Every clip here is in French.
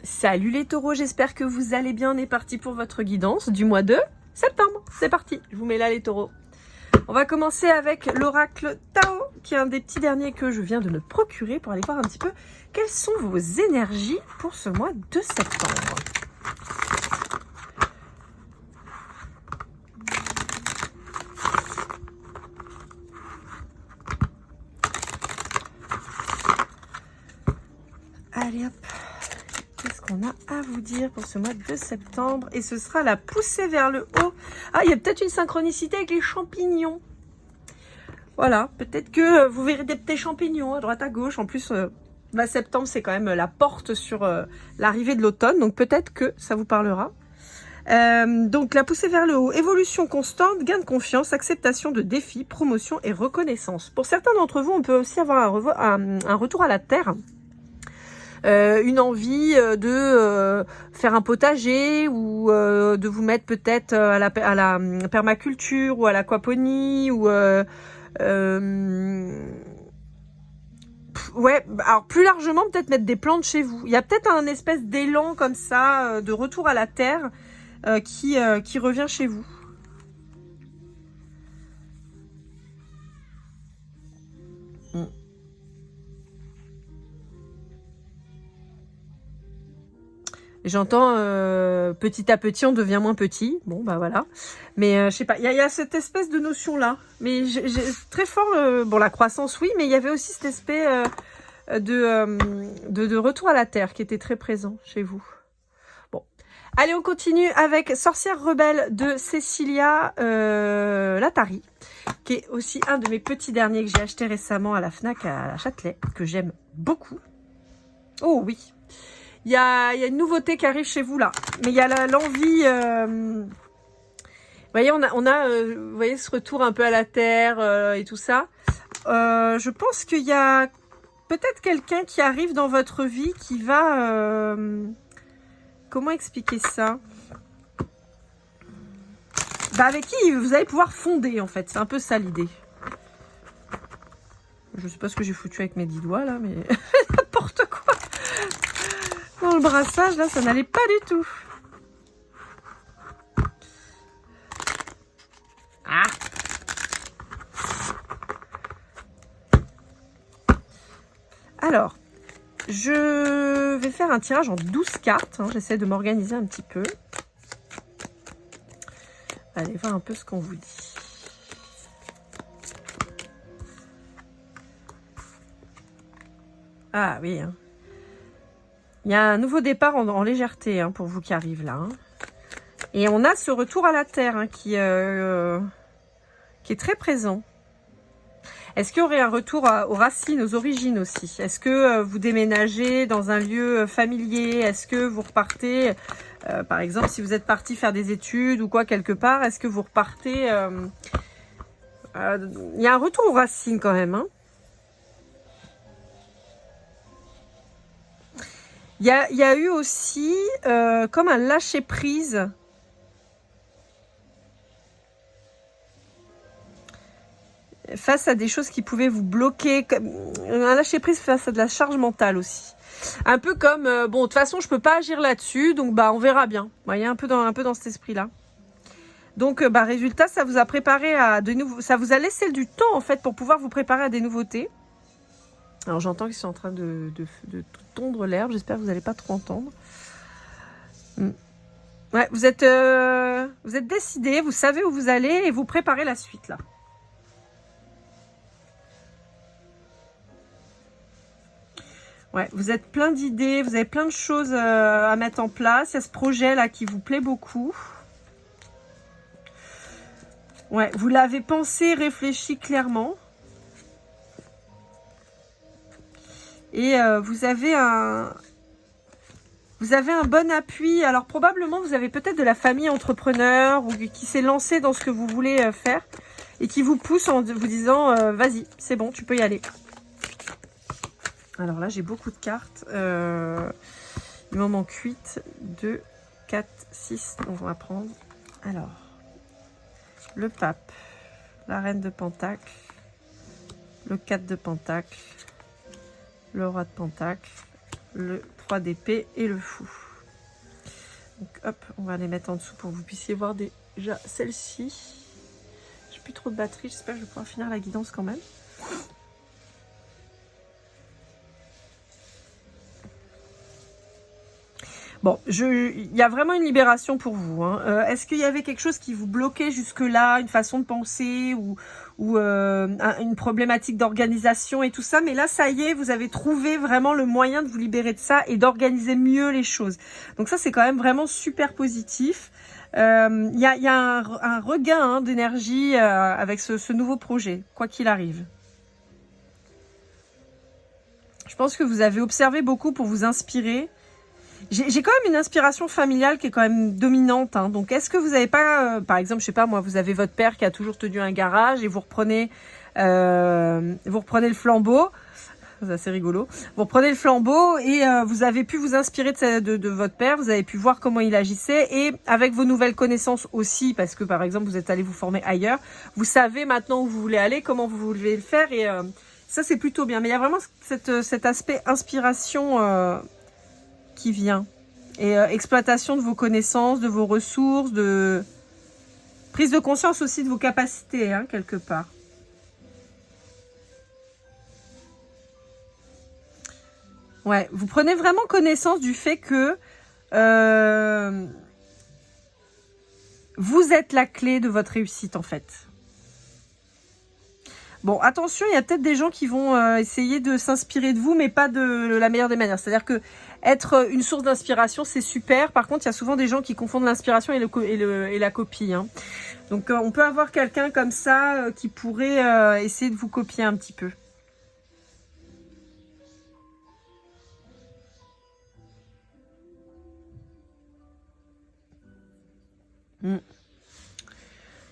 Salut les taureaux, j'espère que vous allez bien. On est parti pour votre guidance du mois de septembre. C'est parti, je vous mets là les taureaux. On va commencer avec l'oracle Tao, qui est un des petits derniers que je viens de me procurer pour aller voir un petit peu quelles sont vos énergies pour ce mois de septembre. Allez hop, qu'est-ce qu'on a à vous dire pour ce mois de septembre? Et ce sera la poussée vers le haut. Ah, il y a peut-être une synchronicité avec les champignons. Voilà, peut-être que vous verrez des petits champignons à droite à gauche. En plus, septembre, c'est quand même la porte sur l'arrivée de l'automne. Donc peut-être que ça vous parlera. Donc la poussée vers le haut, évolution constante, gain de confiance, acceptation de défis, promotion et reconnaissance. Pour certains d'entre vous, on peut aussi avoir un retour à la terre. Une envie de faire un potager ou de vous mettre peut-être à la permaculture ou à l'aquaponie ou ouais, alors plus largement peut-être mettre des plantes chez vous. Il y a peut-être un espèce d'élan comme ça de retour à la terre qui revient chez vous. J'entends petit à petit on devient moins petit. Bon bah voilà. Mais je sais pas, il y a cette espèce de notion là. Mais j'ai très fort bon la croissance oui, mais il y avait aussi cet aspect de retour à la terre qui était très présent chez vous. Bon. Allez, on continue avec Sorcière rebelle de Cécilia Latari, qui est aussi un de mes petits derniers que j'ai acheté récemment à la Fnac à Châtelet, que j'aime beaucoup. Oh oui. Il y a une nouveauté qui arrive chez vous là, mais il y a l'envie. Vous voyez, on a vous voyez ce retour un peu à la terre et tout ça. Je pense qu'il y a peut-être quelqu'un qui arrive dans votre vie qui va. Comment expliquer ça? Bah avec qui vous allez pouvoir fonder en fait. C'est un peu ça l'idée. Je sais pas ce que j'ai foutu avec mes 10 doigts là, mais n'importe quoi. Dans le brassage, là, ça n'allait pas du tout. Ah. Alors, je vais faire un tirage en 12 cartes. Hein. J'essaie de m'organiser un petit peu. Allez, voir un peu ce qu'on vous dit. Ah oui, hein. Il y a un nouveau départ en légèreté hein, pour vous qui arrive là. Hein. Et on a ce retour à la terre hein, qui est très présent. Est-ce qu'il y aurait un retour aux racines, aux origines aussi? Est-ce que vous déménagez dans un lieu familier? Est-ce que vous repartez, par exemple, si vous êtes parti faire des études ou quoi quelque part, est-ce que vous repartez il y a un retour aux racines quand même. Hein. Il y a eu aussi comme un lâcher-prise. Face à des choses qui pouvaient vous bloquer. Un lâcher-prise face à de la charge mentale aussi. Un peu comme, bon, de toute façon, je peux pas agir là-dessus, donc bah on verra bien. Vous voyez, un peu dans cet esprit-là. Donc, bah, résultat, ça vous a préparé à de nouveaux... Ça vous a laissé du temps, en fait, pour pouvoir vous préparer à des nouveautés. Alors j'entends qu'ils sont en train de tondre l'herbe. J'espère que vous n'allez pas trop entendre. Ouais, vous êtes décidé, vous savez où vous allez et vous préparez la suite là. Ouais, vous êtes plein d'idées, vous avez plein de choses à mettre en place. Il y a ce projet là qui vous plaît beaucoup. Ouais, vous l'avez pensé, réfléchi clairement. Et vous avez un bon appui. Alors probablement vous avez peut-être de la famille entrepreneur ou qui s'est lancé dans ce que vous voulez faire et qui vous pousse en vous disant vas-y, c'est bon, tu peux y aller. Alors là j'ai beaucoup de cartes. Il m'en manque 8, 2, 4, 6. Donc on va prendre. Alors le pape, la reine de Pentacle, le 4 de Pentacle, le roi de Pentacle, le 3 d'épée et le fou. Donc hop, on va les mettre en dessous pour que vous puissiez voir déjà celle-ci. J'ai plus trop de batterie, j'espère que je vais pouvoir finir la guidance quand même. Bon, il y a vraiment une libération pour vous. Hein. Est-ce qu'il y avait quelque chose qui vous bloquait jusque-là, une façon de penser ou une problématique d'organisation et tout ça? Mais là, ça y est, vous avez trouvé vraiment le moyen de vous libérer de ça et d'organiser mieux les choses. Donc ça, c'est quand même vraiment super positif. Il y a un regain d'énergie avec ce nouveau projet, quoi qu'il arrive. Je pense que vous avez observé beaucoup pour vous inspirer. J'ai quand même une inspiration familiale qui est quand même dominante. Hein. Donc, est-ce que vous n'avez pas, par exemple, je sais pas moi, vous avez votre père qui a toujours tenu un garage et vous reprenez le flambeau. C'est assez rigolo. Vous reprenez le flambeau et vous avez pu vous inspirer de votre père. Vous avez pu voir comment il agissait et avec vos nouvelles connaissances aussi, parce que par exemple, vous êtes allé vous former ailleurs. Vous savez maintenant où vous voulez aller, comment vous voulez le faire et ça, c'est plutôt bien. Mais il y a vraiment cet aspect inspiration qui vient. Et exploitation de vos connaissances, de vos ressources, de prise de conscience aussi de vos capacités, hein, quelque part. Ouais, vous prenez vraiment connaissance du fait que vous êtes la clé de votre réussite, en fait. Bon, attention, il y a peut-être des gens qui vont essayer de s'inspirer de vous, mais pas de la meilleure des manières. C'est-à-dire que être une source d'inspiration, c'est super. Par contre, il y a souvent des gens qui confondent l'inspiration et la copie. Hein. Donc, on peut avoir quelqu'un comme ça qui pourrait essayer de vous copier un petit peu.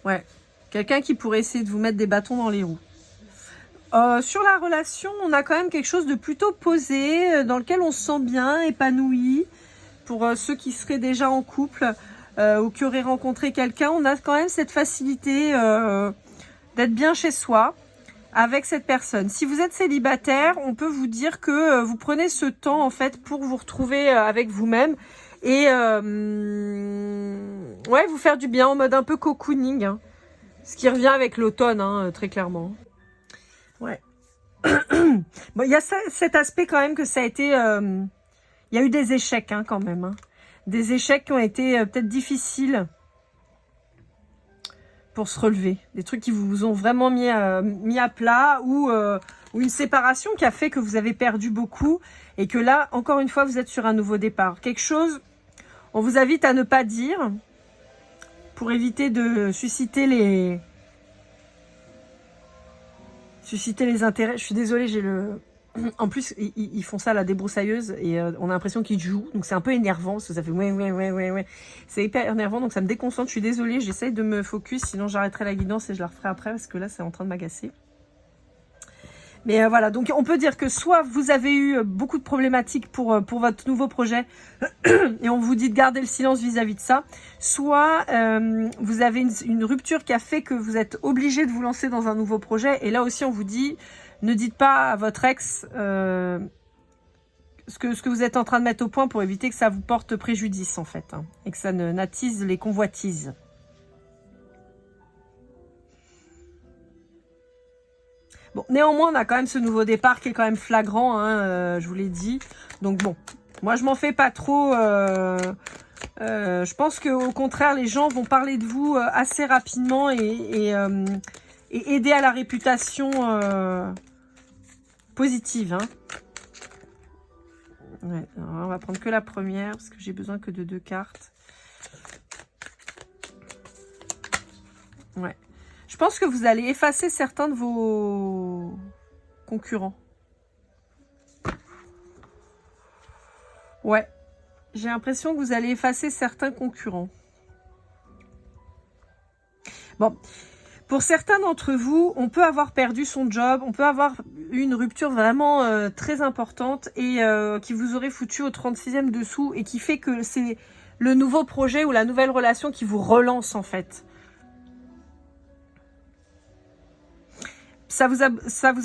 Ouais, quelqu'un qui pourrait essayer de vous mettre des bâtons dans les roues. Sur la relation, on a quand même quelque chose de plutôt posé, dans lequel on se sent bien, épanoui. Pour ceux qui seraient déjà en couple ou qui auraient rencontré quelqu'un, on a quand même cette facilité d'être bien chez soi avec cette personne. Si vous êtes célibataire, on peut vous dire que vous prenez ce temps en fait pour vous retrouver avec vous-même et ouais, vous faire du bien en mode un peu cocooning. Hein. Ce qui revient avec l'automne, hein, très clairement. Ouais. Bon, il y a cet aspect quand même que ça a été... il y a eu des échecs hein, quand même. Hein. Des échecs qui ont été peut-être difficiles pour se relever. Des trucs qui vous ont vraiment mis à plat ou une séparation qui a fait que vous avez perdu beaucoup et que là, encore une fois, vous êtes sur un nouveau départ. Quelque chose, on vous invite à ne pas dire pour éviter de susciter les intérêts. Je suis désolée, j'ai le... En plus, ils font ça à la débroussailleuse et on a l'impression qu'ils jouent. Donc c'est un peu énervant parce que ça fait ouais. C'est hyper énervant donc ça me déconcentre. Je suis désolée, j'essaye de me focus. Sinon j'arrêterai la guidance et je la referai après parce que là c'est en train de m'agacer. Mais voilà, donc on peut dire que soit vous avez eu beaucoup de problématiques pour votre nouveau projet et on vous dit de garder le silence vis-à-vis de ça, soit vous avez une rupture qui a fait que vous êtes obligé de vous lancer dans un nouveau projet et là aussi on vous dit ne dites pas à votre ex ce que vous êtes en train de mettre au point pour éviter que ça vous porte préjudice en fait hein, et que ça n'attise les convoitises. Bon, néanmoins, on a quand même ce nouveau départ qui est quand même flagrant, hein, je vous l'ai dit. Donc bon, moi je m'en fais pas trop. Je pense qu'au contraire, les gens vont parler de vous assez rapidement et aider à la réputation positive. Hein. Ouais, alors on va prendre que la première parce que j'ai besoin que de 2 cartes. Ouais. Je pense que vous allez effacer certains de vos concurrents. Ouais. J'ai l'impression que vous allez effacer certains concurrents. Bon. Pour certains d'entre vous, on peut avoir perdu son job, on peut avoir eu une rupture vraiment très importante et qui vous aurait foutu au 36e dessous et qui fait que c'est le nouveau projet ou la nouvelle relation qui vous relance en fait. Ça vous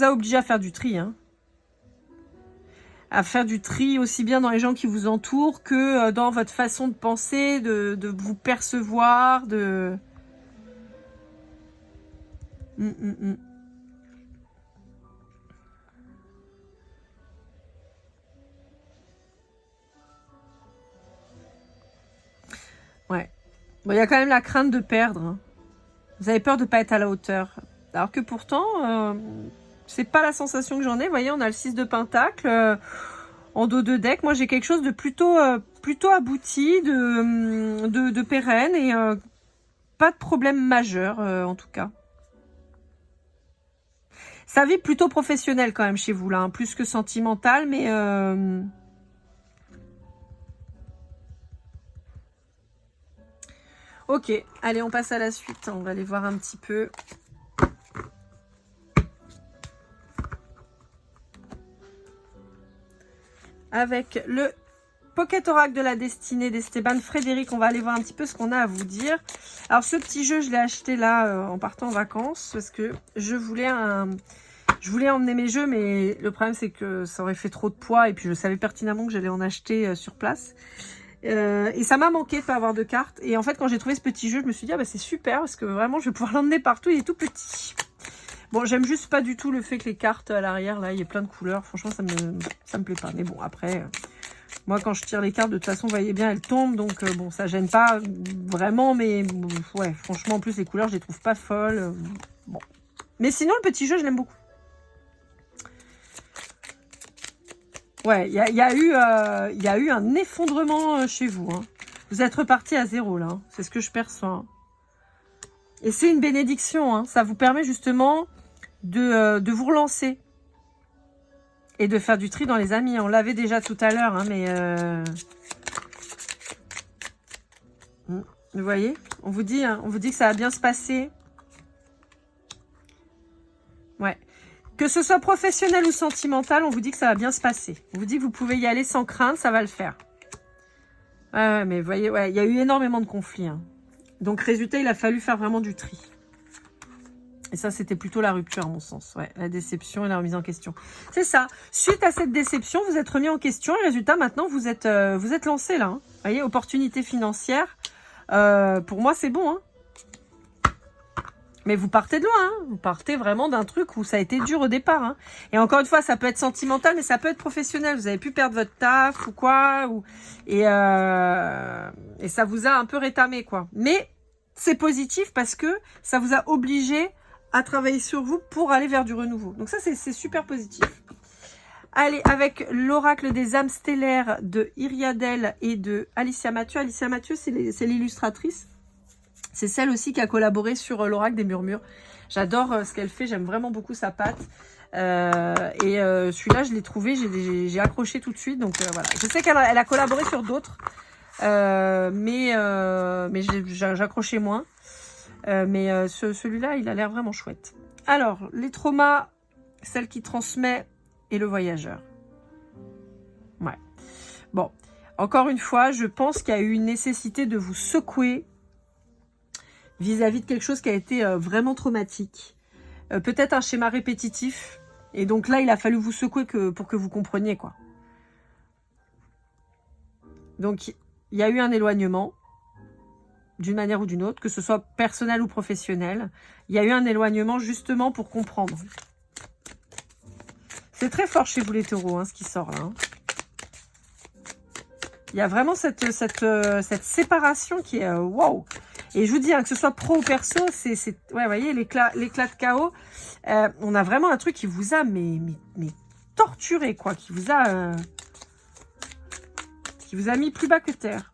a obligé à faire du tri. Hein. à faire du tri aussi bien dans les gens qui vous entourent que dans votre façon de penser, de vous percevoir, de... Ouais. Bon, il y a quand même la crainte de perdre. Hein. Vous avez peur de ne pas être à la hauteur. Alors que pourtant, c'est pas la sensation que j'en ai. Vous voyez, on a le 6 de pentacle en dos de deck. Moi, j'ai quelque chose de plutôt abouti, de pérenne et pas de problème majeur, en tout cas. Ça vit plutôt professionnel quand même chez vous, là, hein, plus que sentimental, mais... Ok, allez, on passe à la suite. On va aller voir un petit peu. Avec le Pocket Oracle de la Destinée d'Esteban Frédéric, on va aller voir un petit peu ce qu'on a à vous dire. Alors, ce petit jeu, je l'ai acheté là en partant en vacances parce que je voulais emmener mes jeux, mais le problème, c'est que ça aurait fait trop de poids et puis je savais pertinemment que j'allais en acheter sur place. Et ça m'a manqué de pas avoir de cartes. Et en fait, quand j'ai trouvé ce petit jeu, je me suis dit, ah bah c'est super parce que vraiment, je vais pouvoir l'emmener partout. Il est tout petit. Bon, j'aime juste pas du tout le fait que les cartes à l'arrière, là, il y ait plein de couleurs. Franchement, ça me plaît pas. Mais bon, après, moi, quand je tire les cartes, de toute façon, vous voyez bien, elles tombent. Donc, bon, ça gêne pas vraiment. Mais ouais, franchement, en plus, les couleurs, je les trouve pas folles. Bon. Mais sinon, le petit jeu, je l'aime beaucoup. Ouais, il y a eu un effondrement chez vous. Hein. Vous êtes reparti à zéro, là. Hein. C'est ce que je perçois. Hein. Et c'est une bénédiction. Hein. Ça vous permet justement de vous relancer. Et de faire du tri dans les amis. On l'avait déjà tout à l'heure, hein, mais... Vous voyez, on vous dit que ça va bien se passer. Ouais. Que ce soit professionnel ou sentimental, on vous dit que ça va bien se passer. On vous dit que vous pouvez y aller sans crainte, ça va le faire. Ouais, mais vous voyez, ouais, il y a eu énormément de conflits. Hein. Donc, résultat, il a fallu faire vraiment du tri. Et ça, c'était plutôt la rupture, à mon sens. Ouais, la déception et la remise en question. C'est ça. Suite à cette déception, vous êtes remis en question. Et résultat, maintenant, vous êtes lancé là. Hein. Vous voyez, opportunité financière. Pour moi, c'est bon. Hein. Mais vous partez de loin, hein. Vous partez vraiment d'un truc où ça a été dur au départ. Hein. Et encore une fois, ça peut être sentimental, mais ça peut être professionnel. Vous avez pu perdre votre taf ou quoi. Et ça vous a un peu rétamé, quoi. Mais c'est positif parce que ça vous a obligé à travailler sur vous pour aller vers du renouveau. Donc ça, c'est super positif. Allez, avec l'oracle des âmes stellaires de Iriadel et de Alicia Mathieu. Alicia Mathieu, c'est l'illustratrice. C'est celle aussi qui a collaboré sur l'oracle des murmures. J'adore ce qu'elle fait, j'aime vraiment beaucoup sa patte. Celui-là, je l'ai trouvé, j'ai accroché tout de suite. Donc voilà, je sais qu'elle a collaboré sur d'autres, mais j'accrochais moins. Celui-là, il a l'air vraiment chouette. Alors, les traumas, celle qui transmet et le voyageur. Ouais. Bon, encore une fois, je pense qu'il y a eu une nécessité de vous secouer vis-à-vis de quelque chose qui a été vraiment traumatique. Peut-être un schéma répétitif. Et donc là, il a fallu vous secouer pour que vous compreniez, quoi. Donc, il y a eu un éloignement, d'une manière ou d'une autre, que ce soit personnel ou professionnel. Il y a eu un éloignement justement pour comprendre. C'est très fort chez vous les taureaux, hein, ce qui sort là. Hein. Il y a vraiment cette séparation qui est wow. Et je vous dis, hein, que ce soit pro ou perso, ouais, vous voyez, l'éclat de chaos, on a vraiment un truc qui vous a mais torturé, quoi, qui vous a mis plus bas que terre.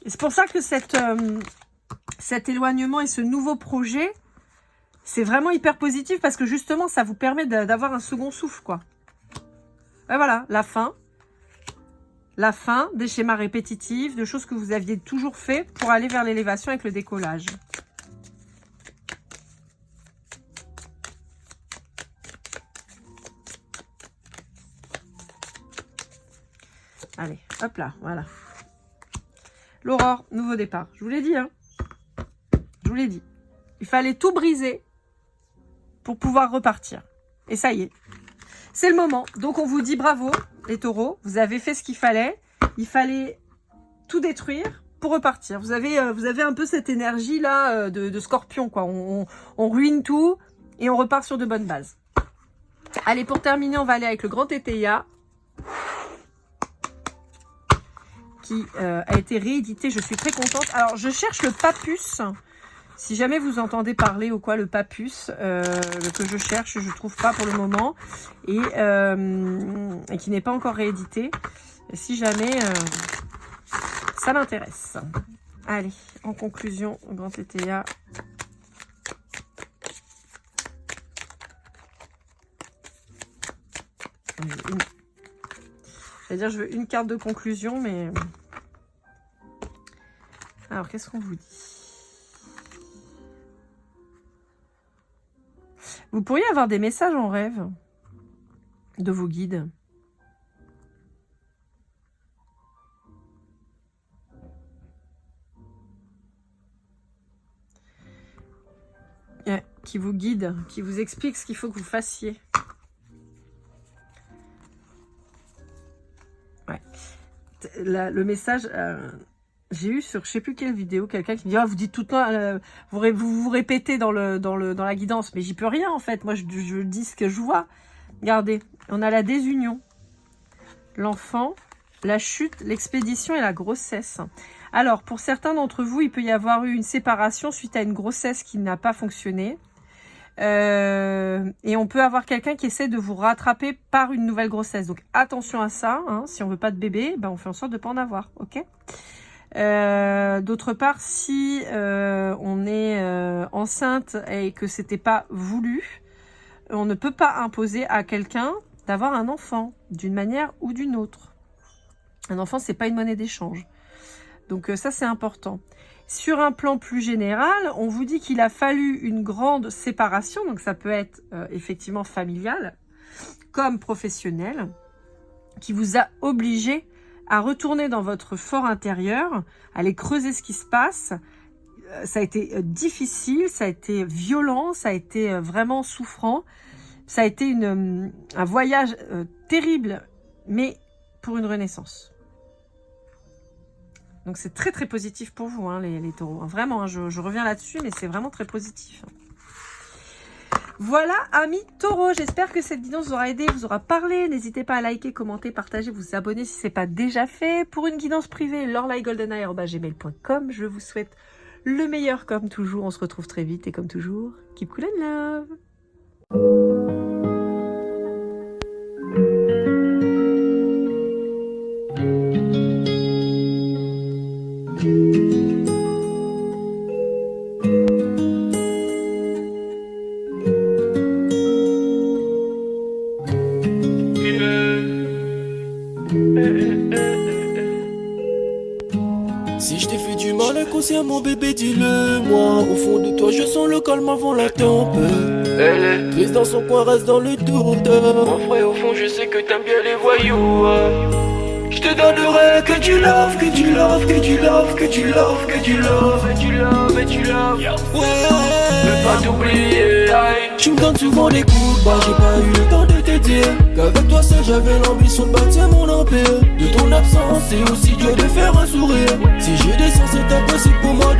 Et c'est pour ça que cet éloignement et ce nouveau projet, c'est vraiment hyper positif parce que justement, ça vous permet d'avoir un second souffle, quoi. Et voilà, la fin des schémas répétitifs, de choses que vous aviez toujours fait pour aller vers l'élévation avec le décollage. Allez, hop là, voilà. L'aurore, nouveau départ. Je vous l'ai dit, hein. Je vous l'ai dit. Il fallait tout briser pour pouvoir repartir. Et ça y est. C'est le moment. Donc, on vous dit bravo. les taureaux. Vous avez fait ce qu'il fallait. Il fallait tout détruire pour repartir. Vous avez un peu cette énergie-là de scorpion, quoi. On ruine tout et on repart sur de bonnes bases. Allez, pour terminer, on va aller avec le grand Tétéia qui a été réédité. Je suis très contente. Alors, je cherche le Papus. Si jamais vous entendez parler ou quoi, le Papus que je cherche, je ne trouve pas pour le moment et qui n'est pas encore réédité. Et si jamais ça m'intéresse. Allez, en conclusion, grand Tétéia. Je veux une carte de conclusion, mais... Alors, qu'est-ce qu'on vous dit? Vous pourriez avoir des messages en rêve de vos guides. Qui vous guident, qui vous expliquent ce qu'il faut que vous fassiez. Ouais. Le message, j'ai eu sur je sais plus quelle vidéo, quelqu'un qui me dit vous dites tout le temps, vous répétez dans la guidance, mais j'y peux rien en fait. Moi je dis ce que je vois. Regardez, on a la désunion, l'enfant, la chute, l'expédition et la grossesse. Alors pour certains d'entre vous, il peut y avoir eu une séparation suite à une grossesse qui n'a pas fonctionné. Et on peut avoir quelqu'un qui essaie de vous rattraper par une nouvelle grossesse. Donc attention à ça, hein. Si on veut pas de bébé, ben on fait en sorte de pas en avoir, ok. D'autre part, si on est enceinte et que c'était pas voulu, on ne peut pas imposer à quelqu'un d'avoir un enfant d'une manière ou d'une autre. Un enfant, c'est pas une monnaie d'échange. Donc ça, c'est important. Sur un plan plus général, on vous dit qu'il a fallu une grande séparation, donc ça peut être effectivement familial, comme professionnel, qui vous a obligé à retourner dans votre fort intérieur, à aller creuser ce qui se passe. Ça a été difficile, ça a été violent, ça a été vraiment souffrant. Ça a été un voyage terrible, mais pour une renaissance. Donc c'est très très positif pour vous, hein, les taureaux. Vraiment, hein, je reviens là-dessus, mais c'est vraiment très positif. Voilà, amis taureaux, j'espère que cette vidéo vous aura aidé, vous aura parlé. N'hésitez pas à liker, commenter, partager, vous abonner si ce n'est pas déjà fait. Pour une guidance privée, lorlaigoldeneye@gmail.com. Je vous souhaite le meilleur comme toujours. On se retrouve très vite et comme toujours, keep cool and love. Si je t'ai fait du mal inconsciemment bébé dis-le moi. Au fond de toi je sens le calme avant la tempête. Elle est triste dans son coin, reste dans le doute. Mon frère au fond je sais que t'aimes bien les voyous. Je te donnerai que du love, que du love, que du love, que du love, que du love, et du love, et du love. Ouais, je veux pas t'oublier. Tu me donnes souvent des coups de barre, j'ai pas eu le temps de te dire qu'avec toi seul j'avais l'ambition de bâtir mon empire. De ton absence c'est aussi dur de faire un sourire. Si je descends c'est impossible pour moi de